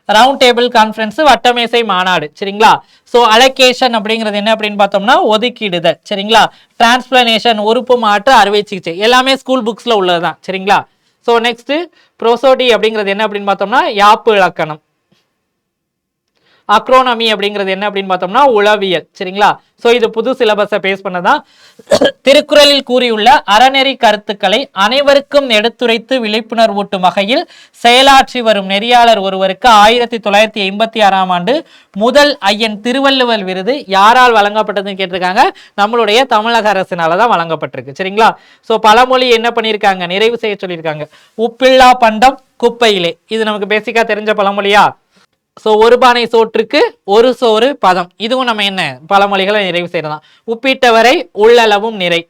ரவுண்ட் டேபிள் கான்ஃபரன்ஸ் வட்டமேசை மாநாடு. சரிங்களா? சோ அலோகேஷன் அப்படிங்கிறது என்ன அப்படின்னு பார்த்தோம்னா ஒதுக்கீடுதல். சரிங்களா? டிரான்ஸ்பிளனேஷன் உறுப்பு மாற்று அறுவை சிகிச்சை எல்லாமே ஸ்கூல் புக்ஸ்ல உள்ளதுதான். சரிங்களா? சோ நெக்ஸ்ட் ப்ரோசோடி அப்படிங்கிறது என்ன அப்படின்னு பார்த்தோம்னா யாப்பு இலக்கணம். அக்ரோனமி அப்படிங்கிறது என்ன அப்படின்னு பார்த்தோம்னா உளவியல். சரிங்களா? சோ இது புது சிலபஸை பேஸ் பண்ணதான். திருக்குறளில் கூறியுள்ள அறநெறி கருத்துக்களை அனைவருக்கும் எடுத்துரைத்து விழிப்புணர்வூட்டும் வகையில் செயலாற்றி வரும் நெறியாளர் ஒருவருக்கு 1986ஆம் ஆண்டு முதல் ஐயன் திருவள்ளுவர் விருது யாரால் வழங்கப்பட்டதுன்னு கேட்டிருக்காங்க. நம்மளுடைய தமிழக அரசினாலதான் வழங்கப்பட்டிருக்கு. சரிங்களா? சோ பழமொழி என்ன பண்ணியிருக்காங்க, நிறைவு செய்ய சொல்லியிருக்காங்க. உப்பில்லா பண்டம் குப்பையிலே. இது நமக்கு பேசிக்கா தெரிஞ்ச பழமொழியா? சோ ஒரு பானை சோற்றுக்கு ஒரு சோறு பதம். இதுவும் நம்ம என்ன பழமொழிகளை நிறைவு செய்யலாம். உப்பிட்டவரை உள்ளளவும் நிறை.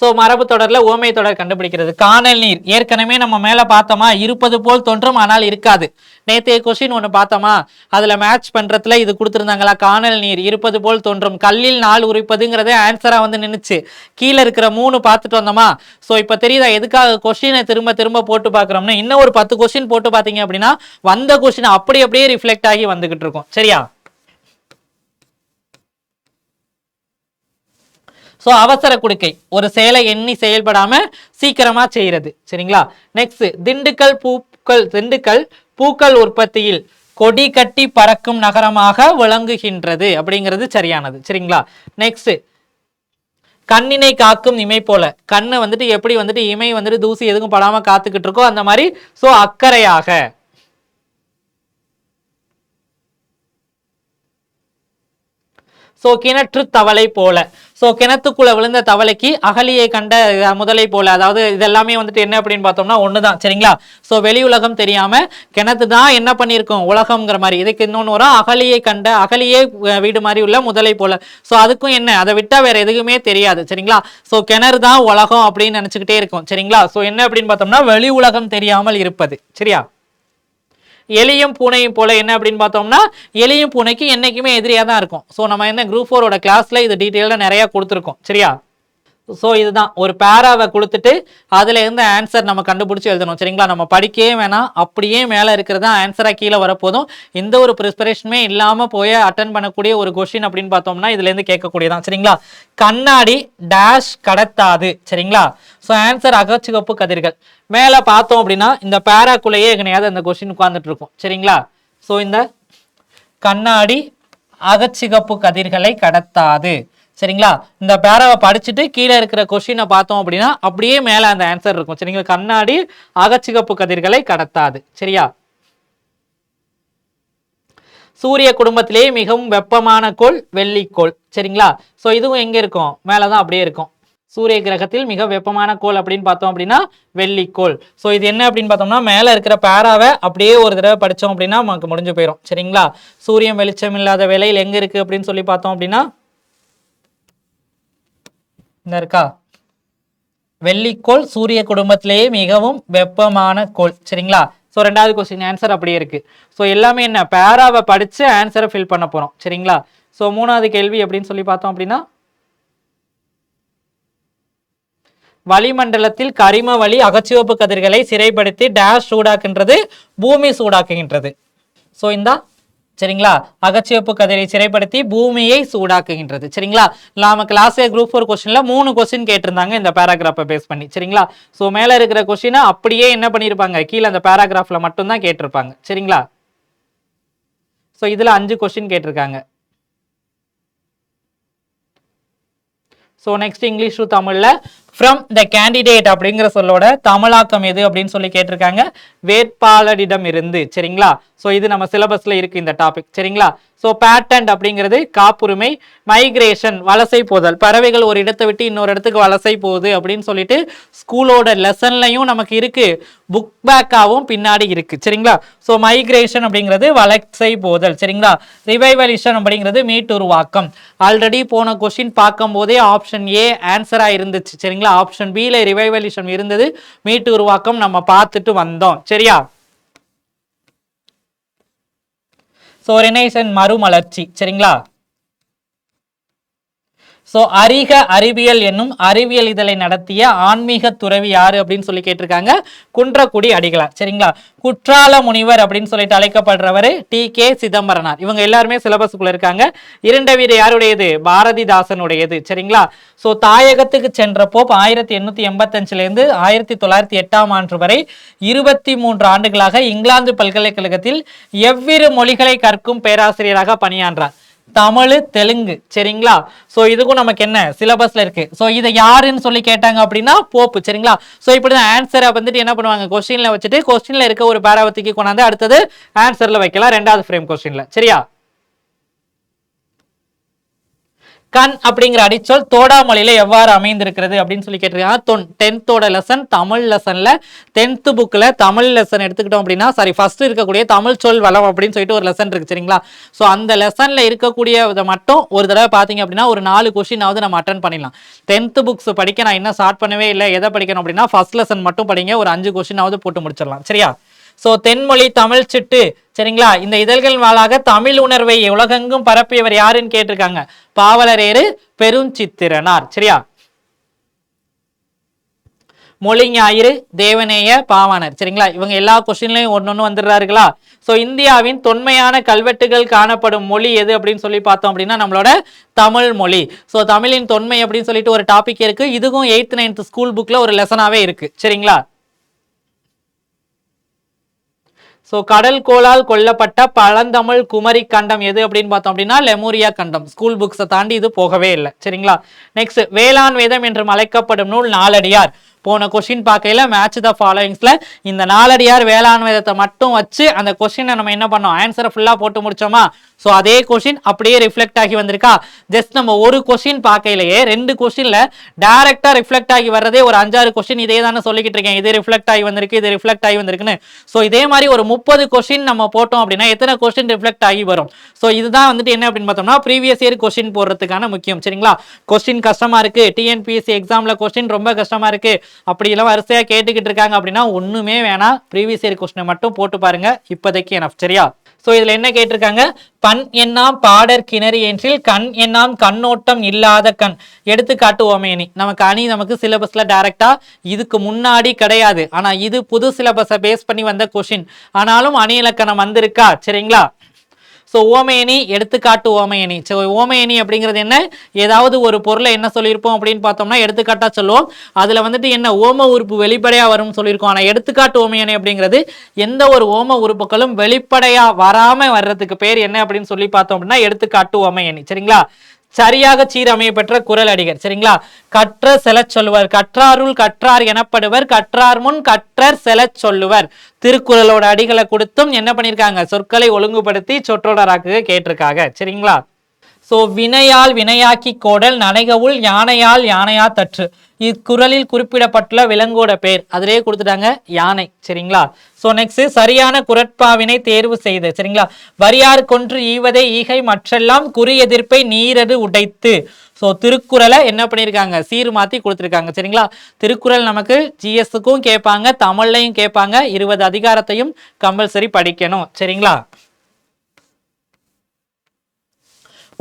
சோ மரபு தொடர்ல ஓமை தொடர் கண்டுபிடிக்கிறது. காணல் நீர் ஏற்கனவே நம்ம மேல பார்த்தோமா, இருப்பது போல் தோன்றும் ஆனால் இருக்காது. நேற்றைய கொஸ்டின் ஒண்ணு பார்த்தோமா, அதுல மேட்ச் பண்றதுல இது கொடுத்துருந்தாங்களா, காணல் நீர் இருப்பது போல் தோன்றும் கல்லில் நாள் உரிப்பதுங்கிறதே ஆன்சரா வந்து நின்னுச்சு. கீழே இருக்கிற 3 பார்த்துட்டு வந்தோமா. சோ இப்ப தெரியுதா எதுக்காக கொஸ்டினை திரும்ப திரும்ப போட்டு பாக்குறோம்னு. இன்னும் ஒரு 10 கொஸ்டின் போட்டு பாத்தீங்க அப்படின்னா வந்த கொஸ்டின் அப்படியே ரிஃப்ளெக்ட் ஆகி வந்துகிட்டு இருக்கும். சரியா? ஸோ அவசர குடுக்கை, ஒரு செயலை எண்ணி செயல்படாம சீக்கிரமா செய்யறது. சரிங்களா. நெக்ஸ்ட் திண்டுக்கல் பூக்கள் உற்பத்தியில் கொடி கட்டி பறக்கும் நகரமாக விளங்குகின்றது அப்படிங்கிறது சரியானது. சரிங்களா. நெக்ஸ்ட் கண்ணினை காக்கும் இமை போல, கண்ணை வந்துட்டு எப்படி வந்துட்டு இமை வந்துட்டு தூசி எதுவும் படாம காத்துக்கிட்டு இருக்கோ அந்த மாதிரி சோ அக்கறையாக. சோ கிணற்று தவளை போல, சோ கிணத்துக்குள்ள விழுந்த தவளைக்கு அகலியை கண்ட முதலை போல, அதாவது இதெல்லாமே வந்துட்டு என்ன அப்படின்னு பார்த்தோம்னா ஒண்ணுதான். சரிங்களா. சோ வெளி உலகம் தெரியாம கிணத்து தான் என்ன பண்ணிருக்கோம் உலகம்ங்கிற மாதிரி. இதுக்கு இன்னொன்னு வரும், அகலியே வீடு மாதிரி உள்ள முதலை போல. சோ அதுக்கும் என்ன, அதை விட்டா வேற எதுவுமே தெரியாது. சரிங்களா. சோ கிணறு தான் உலகம் அப்படின்னு நினைச்சுக்கிட்டே இருக்கும். சரிங்களா. சோ என்ன அப்படின்னு பார்த்தோம்னா வெளி உலகம் தெரியாமல் இருப்பது. சரியா. எலியும் பூனையும் போல என்ன அப்படின்னு பார்த்தோம்னா எலியும் பூனைக்கு என்னைக்குமே எதிரியா தான் இருக்கும். ஸோ நம்ம என்ன குரூப் 4 கிளாஸ்ல இது டீட்டெயிலாக நிறைய கொடுத்துருக்கோம். சரியா. ஸோ இதுதான் ஒரு பேராவை கொடுத்துட்டு அதுல இருந்து ஆன்சர் நம்ம கண்டுபிடிச்சி எழுதணும். சரிங்களா. நம்ம படிக்கவே வேணாம், அப்படியே மேலே இருக்கிறது ஆன்சராக கீழே வரப்போதும். எந்த ஒரு ப்ரிப்பரேஷனுமே இல்லாமல் போய் அட்டன் பண்ணக்கூடிய ஒரு கொஸ்டின் அப்படின்னு பார்த்தோம்னா இதுல இருந்து கேட்கக்கூடியதான். சரிங்களா. கண்ணாடி டேஷ் கடத்தாது. சரிங்களா. ஸோ ஆன்சர் அகச்சிவப்பு கதிர்கள். மேலே பார்த்தோம் அப்படின்னா இந்த பேராக்குள்ளேயே எங்கனையாவது அந்த கொஸ்டின் உட்கார்ந்துட்டு இருக்கும். சரிங்களா. ஸோ இந்த கண்ணாடி அகச்சிகப்பு கதிர்களை கடத்தாது. சரிங்களா. இந்த பேராவை படிச்சுட்டு கீழே இருக்கிற கொஸ்டினை பார்த்தோம் அப்படின்னா அப்படியே மேலே அந்த ஆன்சர் இருக்கும். சரிங்களா. கண்ணாடி அகச்சிகப்பு கதிர்களை கடத்தாது. சரியா. சூரிய குடும்பத்திலேயே மிகவும் வெப்பமான கோள் வெள்ளிக்கோள். சரிங்களா. ஸோ இதுவும் எங்க இருக்கும், மேலதான் அப்படியே இருக்கும். சூரிய கிரகத்தில் மிக வெப்பமான கோள் அப்படின்னு பார்த்தோம் அப்படின்னா வெள்ளிக்கோள். ஸோ இது என்ன அப்படின்னு பார்த்தோம்னா மேலே இருக்கிற பேராவை அப்படியே ஒரு தடவை படித்தோம் அப்படின்னா நமக்கு முடிஞ்சு போயிடும். சரிங்களா. சூரியன் வெளிச்சம் இல்லாத வேளையில் எங்க இருக்கு அப்படின்னு சொல்லி பார்த்தோம் அப்படின்னா இந்த இருக்கா வெள்ளிக்கோள் சூரிய குடும்பத்திலேயே மிகவும் வெப்பமான கோள். சரிங்களா. ஸோ ரெண்டாவது கொஸ்டின் ஆன்சர் அப்படியே இருக்கு. ஸோ எல்லாமே என்ன பேராவை படிச்சு ஆன்சரை ஃபில் பண்ண போறோம். சரிங்களா. ஸோ மூணாவது கேள்வி அப்படின்னு சொல்லி பார்த்தோம் அப்படின்னா வளிமண்டலத்தில் கரிம வழி அகச்சிவப்பு கதிர்களை சிறைப்படுத்தி டேஷ் சூடாக்குகின்றது, பூமி சூடாக்குகின்றது. ஸோ இந்த சரிங்களா அகச்சிவப்பு கதிரை சிறைப்படுத்தி பூமியை சூடாக்குகின்றது. சரிங்களா. நமக்கு லாஸ்ட் குரூப் 4 கொஸ்டின்ல 3 கொஸ்டின் கேட்டிருந்தாங்க இந்த பேராகிராஃபை பேஸ் பண்ணி. சரிங்களா. ஸோ மேலே இருக்கிற கொஸ்டினை அப்படியே என்ன பண்ணியிருப்பாங்க கீழே அந்த பேராகிராஃப்ல மட்டும்தான் கேட்டிருப்பாங்க. சரிங்களா. ஸோ இதுல 5 கொஸ்டின் கேட்டிருக்காங்க. ஸோ நெக்ஸ்ட் இங்கிலீஷ் டு தமிழ்ல ஃப்ரம் த கேண்டிடேட் அப்படிங்கிற சொல்லோட தமிழாக்கம் எது அப்படின்னு சொல்லி கேட்டிருக்காங்க, வேட்பாளரிடம் இருந்து. சரிங்களா. ஸோ இது நம்ம சிலபஸ்ல இருக்கு இந்த டாபிக். சரிங்களா. ஸோ பேட்டன்ட் அப்படிங்கிறது காப்புரிமை, மைக்ரேஷன் வலசை போதல், பறவைகள் ஒரு இடத்தை விட்டு இன்னொரு இடத்துக்கு வலசை போகுது அப்படின்னு சொல்லிட்டு ஸ்கூலோட லெசன்லையும் நமக்கு இருக்கு, புக் பேக்காவும் பின்னாடி இருக்கு. சரிங்களா. ஸோ மைக்ரேஷன் அப்படிங்கிறது வலசை போதல். சரிங்களா. ரிவைவலிஷன் அப்படிங்கிறது மீட்டுருவாக்கம். ஆல்ரெடி போன கொஸ்டின் பார்க்கும் போதே ஆப்ஷன் ஏ ஆன்சரா இருந்துச்சு. சரிங்களா. ஆப்ஷன் பில ரிவைவலிஷன் இருந்தது, மீட்டுருவாக்கம் நம்ம பார்த்துட்டு வந்தோம். சரியா. சோ ரெனைசன் மறுமலர்ச்சி. சரிங்களா. சோ அறிக அறிவியல் என்னும் அறிவியல் இதழை நடத்திய ஆன்மீக துறவி யாரு அப்படின்னு சொல்லி கேட்டிருக்காங்க, குன்றக்குடி அடிகளார். சரிங்களா. குற்றால முனிவர் அப்படின்னு சொல்லிட்டு அழைக்கப்படுறவர் டி.கே. சிதம்பரனார். இவங்க எல்லாருமே சிலபஸ்க்குள்ள இருக்காங்க. இரண்ட வீடு யாருடையது, பாரதிதாசனுடையது. சரிங்களா. சோ தாயகத்துக்கு சென்ற போப் 1885 இருந்து 1908 வரை 23 ஆண்டுகளாக இங்கிலாந்து பல்கலைக்கழகத்தில் எவ்விரு மொழிகளை கற்கும் பேராசிரியராக பணியாற்றார், தமிழ் தெலுங்கு. சரிங்களா. சோ இதுக்கும் நமக்கு என்ன சிலபஸ்ல இருக்கு. சோ இதை யாருன்னு சொல்லி கேட்டாங்க அப்படின்னா போப்பு. சரிங்களா. சோ இப்படிதான் ஆன்சரை வந்துட்டு என்ன பண்ணுவாங்க கொஸ்டின்ல வச்சுட்டு கொஸ்டின்ல இருக்க ஒரு பேராவத்திக்கு கொண்டாந்து அடுத்தது ஆன்சர்ல வைக்கலாம் ரெண்டாவது ஃப்ரேம் கொஸ்டின்ல. சரியா. கண் அப்படிங்கிற அடிச்சொல் தோடாமொழியில எவ்வாறு அமைந்திருக்கிறது அப்படின்னு சொல்லி கேட்டிருக்காங்க. 10th லெசன் தமிழ் லெசன்ல 10th புக்ல தமிழ் லெசன் எடுத்துக்கிட்டோம் அப்படின்னா ஃபர்ஸ்ட் இருக்கக்கூடிய தமிழ் சொல் வளம் அப்படின்னு சொல்லிட்டு ஒரு லெசன் இருக்கு. சரிங்களா. சோ அந்த லெசன்ல இருக்கக்கூடிய இதை மட்டும் ஒரு தடவை பாத்தீங்க அப்படின்னா ஒரு 4 கொஸ்டினாவது நம்ம அட்டன் பண்ணிடலாம். 10th புக்ஸ் படிக்க நான் இன்னும் ஸ்டார்ட் பண்ணவே இல்லை. எதை படிக்கணும் அப்படின்னா ஃபர்ஸ்ட் லெசன் மட்டும் படிங்க, ஒரு 5 கொஸ்டினாவது போட்டு முடிச்சிடலாம். சரியா. சோ தென்மொழி தமிழ் சிட்டு. சரிங்களா. இந்த இதழ்கள் வாளாக தமிழ் உணர்வை உலகெங்கும் பரப்பியவர் யாருன்னு கேட்டிருக்காங்க, பாவலரேறு பெருஞ்சித்திரனார். சரியா. மொழி ஞாயிறு, தேவநேய, பாவாணர். சரிங்களா, இவங்க எல்லா கொஸ்டின்லயும் ஒன்னொன்னு வந்துடுறாருங்களா. சோ இந்தியாவின் தொன்மையான கல்வெட்டுகள் காணப்படும் மொழி எது அப்படின்னு சொல்லி பார்த்தோம் அப்படின்னா நம்மளோட தமிழ் மொழி. சோ தமிழின் தொன்மை அப்படின்னு சொல்லிட்டு ஒரு டாபிக் இருக்கு. இதுவும் 8th 9th ஸ்கூல் புக்ல ஒரு லெசனாவே இருக்கு. சரிங்களா. சோ கடல் கோளால் கொல்லப்பட்ட பழந்தமிழ் குமரி கண்டம் எது அப்படின்னு பார்த்தோம் அப்படின்னா லெமூரியா கண்டம். ஸ்கூல் புக்ஸை தாண்டி இது போகவே இல்லை. சரிங்களா. நெக்ஸ்ட், வேளாண் வேதம் என்று அழைக்கப்படும் நூல் நாலடியார். போன கொஸ்டின் பார்க்கையில மேட்ச் த ஃபாலோயிங்ஸ்ல இந்த நாலடியார் வேளாண் வேதத்தை மட்டும் வச்சு அந்த கொஸ்டினை நம்ம என்ன பண்ணோம், ஆன்சரை ஃபுல்லா போட்டு முடிச்சோமா. சோ அதே கொஸ்டின் அப்படியே ரிஃப்ளெக்ட் ஆகி வந்திருக்கா. ஜஸ்ட் நம்ம ஒரு கொஸ்டின் பார்க்கையிலேயே 2 கொஸ்டின்ல டைரக்டா ரிஃப்ளெக்ட் ஆகி வர்றதே ஒரு 5-6 கொஸ்டின் இதே தானே சொல்லிக்கிட்டு இருக்கேன். இது ரிஃப்ளெக்ட் ஆகி வந்திருக்கு, இது ரிஃப்ளெக்ட் ஆகி வந்திருக்குன்னு. சோ இதே மாதிரி ஒரு 30 கொஸ்டின் நம்ம போட்டோம் அப்படின்னா எத்தனை கொஸ்டின் ரிஃப்ளெக்ட் ஆகி வரும். சோ இதுதான் வந்துட்டு என்ன அப்படின்னு பார்த்தோம்னா ப்ரீவியஸ் இயர் கொஸ்டின் போடுறதுக்கான முக்கியம். சரிங்களா. கொஸ்டின் கஷ்டமா இருக்கு, டிஎன்பிஎஸ்சி எக்ஸாம்ல கொஸ்டின் ரொம்ப கஷ்டமா இருக்கு, அப்படி எல்லாம் வரிசையா கேட்டுக்கிட்டு இருக்காங்க அப்படின்னா ஒண்ணுமே வேணாம், ப்ரீவியஸ் இயர் கொஸ்டினை மட்டும் போட்டு பாருங்க, இப்போதைக்கு எனஃப். சரியா. சோ இதுல என்ன கேட்டிருக்காங்க, பண் எண்ணாம் பாடற் கிணறு என்றில் கண் எண்ணாம் கண்ணோட்டம் இல்லாத கண். எடுத்துக்காட்டு ஓமையணி. நமக்கு அணி நமக்கு சிலபஸ்ல டைரக்டா இதுக்கு முன்னாடி கிடையாது, ஆனா இது புது சிலபஸை பேஸ் பண்ணி வந்த கொஸ்டின். ஆனாலும் அணி இலக்கணம் வந்திருக்கா. சரிங்களா. ஸோ ஓமையணி, எடுத்துக்காட்டு ஓமையணி. ஸோ ஓமையணி அப்படிங்கிறது என்ன, ஏதாவது ஒரு பொருளை என்ன சொல்லியிருப்போம் அப்படின்னு பார்த்தோம்னா எடுத்துக்காட்டா சொல்லுவோம். அதுல வந்துட்டு என்ன ஓம உறுப்பு வெளிப்படையா வரும்னு சொல்லியிருக்கோம். ஆனா எடுத்துக்காட்டு ஓமையணி அப்படிங்கிறது எந்த ஒரு ஓம உறுப்புகளும் வெளிப்படையா வராம வர்றதுக்கு பேர் என்ன அப்படின்னு சொல்லி பார்த்தோம் அப்படின்னா எடுத்துக்காட்டு ஓமையணி. சரிங்களா. சரியாக சீரமைய பெற்ற குறள் அடிகர். சரிங்களா. கற்ற செலச் சொல்லுவர், கற்றாருள் கற்றார் எனப்படுவர், கற்றார் முன் கற்றர் செலச் சொல்லுவர். திருக்குறளோட அடிகளை கொடுத்தும் என்ன பண்ணிருக்காங்க, சொற்களை ஒழுங்குபடுத்தி சொற்றொடராக்க கேட்டிருக்காங்க. சரிங்களா. சோ வினையால் வினையாக்கி கோடல் நனைகவுள் யானையால் யானையா தற்று. இக்குறளில் குறிப்பிடப்பட்டுள்ள விலங்கோட பேர் அதிலேயே கொடுத்துட்டாங்க, யானை. சரிங்களா. சோ நெக்ஸ்ட், சரியான குரட்பாவினை தேர்வு செய்து. சரிங்களா. வரியார் கொன்று ஈவதை ஈகை மற்றெல்லாம் குறி எதிர்ப்பை நீரது உடைத்து. ஸோ திருக்குறளை என்ன பண்ணியிருக்காங்க, சீர் மாற்றி கொடுத்துருக்காங்க. சரிங்களா. திருக்குறள் நமக்கு ஜிஎஸ்க்கும் கேட்பாங்க, தமிழ்லையும் கேட்பாங்க. 20 அதிகாரத்தையும் கம்பல்சரி படிக்கணும். சரிங்களா.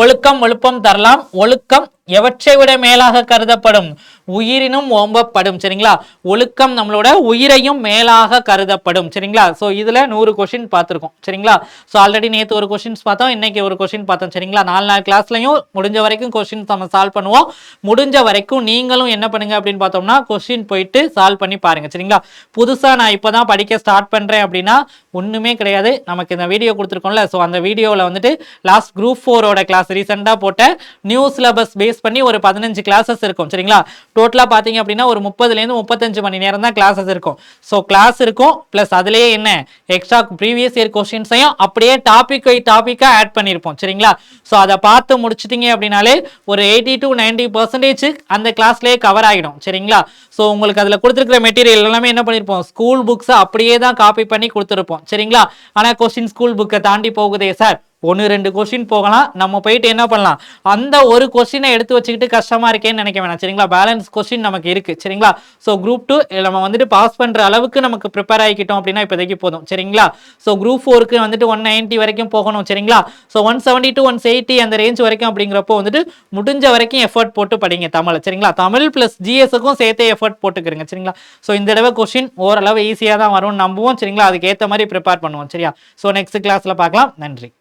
ஒழுக்கம் ஒழுப்பம் தரலாம், ஒழுக்கம் எவற்றை விட மேலாக கருதப்படும், உயிரினும் ஓம்பப்படும். சரிங்களா. ஒழுக்கம் நம்மளோட உயிரையும் மேலாக கருதப்படும். சரிங்களா. சோ இதுல 100 கொஸ்டின் பார்த்திருக்கோம். சரிங்களா. சோ ஆல்ரெடி நேத்து ஒரு கொஸ்டின்ஸ் பார்த்தோம், இன்னைக்கு ஒரு கொஸ்டின் பார்த்தோம். சரிங்களா. 4 நாள் கிளாஸ்லயும் முடிஞ்ச வரைக்கும் கொஸ்டின்ஸ் நம்ம சால்வ் பண்ணுவோம். முடிஞ்ச வரைக்கும் நீங்களும் என்ன பண்ணுங்க அப்படின்னு பார்த்தோம்னா கொஸ்டின் போயிட்டு சால்வ் பண்ணி பாருங்க. சரிங்களா. புதுசா நான் இப்பதான் படிக்க ஸ்டார்ட் பண்றேன் அப்படின்னா ஒண்ணுமே கிடையாது, நமக்கு இந்த வீடியோ கொடுத்துருக்கோம்ல, ஸோ அந்த வீடியோவில் வந்துட்டு லாஸ்ட் குரூப் 4ஓட கிளாஸ் ரீசெண்டாக போட்ட நியூ சிலபஸ் பேஸ் பண்ணி ஒரு 15 கிளாஸஸ் இருக்கும். சரிங்களா. டோட்டலாக பார்த்தீங்க அப்படின்னா ஒரு 30லேருந்து 35 மணி நேரம் தான் கிளாஸஸ் இருக்கும். ஸோ கிளாஸ் இருக்கும், ப்ளஸ் அதுலேயே என்ன எக்ஸ்ட்ரா ப்ரீவியஸ் இயர் கொஸ்டின்ஸையும் அப்படியே டாப்பிக்காக ஆட் பண்ணியிருப்போம். சரிங்களா. ஸோ அதை பார்த்து முடிச்சிட்டிங்க அப்படின்னாலே ஒரு 80 to 90% அந்த கிளாஸ்லேயே கவர் ஆகிடும். சரிங்களா. ஸோ உங்களுக்கு அதில் கொடுத்துருக்கிற மெட்டீரியல் எல்லாமே என்ன பண்ணியிருப்போம், ஸ்கூல் புக்ஸை அப்படியே தான் காப்பி பண்ணி கொடுத்துருப்போம். சரிங்களா. ஆனால் கொஸ்டின் ஸ்கூல் புக்கை தாண்டி போகுதே சார், 1-2 கொஸ்டின் போகலாம், நம்ம போயிட்டு என்ன பண்ணலாம், அந்த ஒரு கொஸ்டினை எடுத்து வச்சுக்கிட்டு கஷ்டமா இருக்கேன்னு நினைக்க வேணாம். சரிங்களா. பேலன்ஸ் கொஸ்டின் நமக்கு இருக்கு. சரிங்களா. ஸோ குரூப் 2 நம்ம வந்துட்டு பாஸ் பண்ற அளவுக்கு நமக்கு ப்ரிப்பேர் ஆகிக்கிட்டோம் அப்படின்னா இப்போதைக்கு போதும். சரிங்களா. ஸோ குரூப் 4க்கு வந்துட்டு 190 வரைக்கும் போகணும். சரிங்களா. ஸோ 170 to 180 அந்த ரேஞ்ச் வரைக்கும் அப்படிங்கிறப்போ வந்துட்டு முடிஞ்ச வரைக்கும் எஃபர்ட் போட்டு படிங்க தமிழ். சரிங்களா. தமிழ் பிளஸ் ஜிஎஸ்க்கும் சேர்த்தே எஃபர்ட் போட்டுக்கிறீங்க. சரிங்களா. ஸோ இந்த தடவை கொஸ்டின் ஓரளவு ஈஸியாக தான் வரும்னு நம்புவோம். சரிங்களா. அதுக்கு ஏற்ற மாதிரி ப்ரிப்பேர் பண்ணுவோம். சரியா. ஸோ நெக்ஸ்ட் கிளாஸ்ல பார்க்கலாம். நன்றி.